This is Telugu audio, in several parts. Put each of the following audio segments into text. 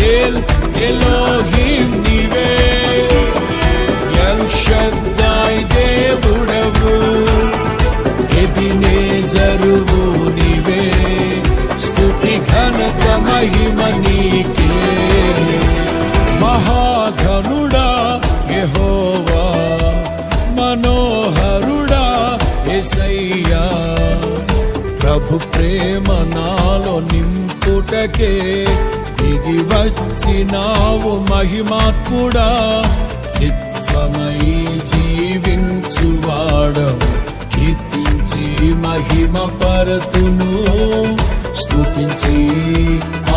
ఎల్ ఎలోహిం నీవే, ఎల్ షద్దాయ్ దేవుడవు, ఎబినేజరువు నీవే, స్తుతి ఘనత మహిమ నీకే. మహాఘనుడా యెహోవా, మనోహరుడా యేసయ్యా, ప్రభు ప్రేమ నాలో నింపుటకే దిగి వచ్చినావు మహిమాత్ముడా. నిత్యమై జీవించువాడవు, కీర్తించి మహిమ పరతును, స్తుతించి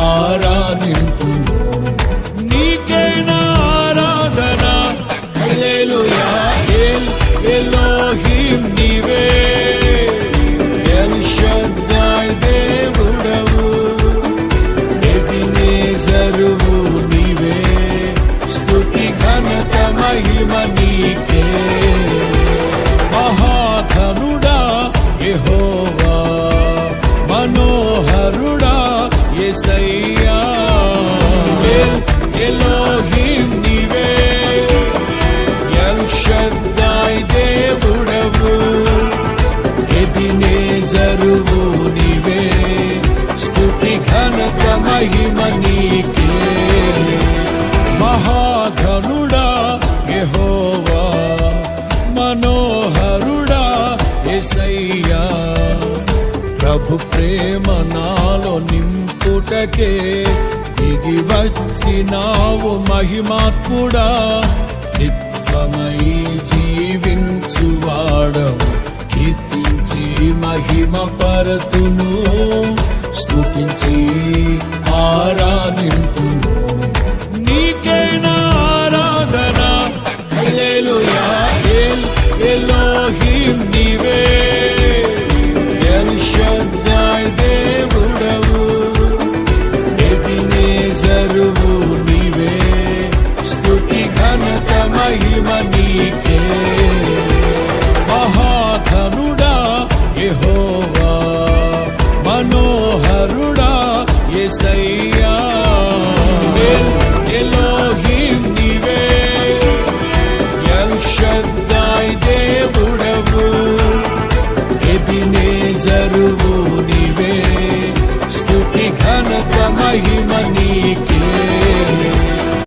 ఆరాధింతును. నీకేనా ఆరాధన, హల్లెలూయా. ఎల్ ఎలోహిం నీవే, ఎల్ షద్దాయ్ దేవుడవు, ఎబినేజరువు నీవే, స్తుతి ఘనత మహిమ నీకే. మహాఘనుడా యెహోవా, మనోహరుడా యేసయ్యా, ఎల్ ఎలోహిం నీవే, ఎల్ షద్దాయ్ దేవుడవు, ఎబినేజరువు నీవే, స్తుతి ఘనత మహిమ నీకే. మహాఘనుడా యెహోవా, మనోహరుడా యేసయ్యా, ప్రభు ప్రేమ నాలో నింపుటకే దిగి వచ్చినావు మహిమాత్ముడా. నిత్యమై జీవించువాడవు, కీర్తించి మహిమ పరతును, స్తుతించి ఆరాధింతును. నీకేనా ఆరాధన, హల్లెలూయా. ఎల్ ఎలోహిం నీవే, ఎల్ షద్దాయ్ దేవుడవు, ఎబినేజరువు నీవే, స్తుతి ఘనత మహిమ నీకే. మహాఘనుడా యెహోవా, మనోహరుడా యేసయ్యా, ఎల్ ఎలోహిం నీవే, ఎల్ షద్దాయ్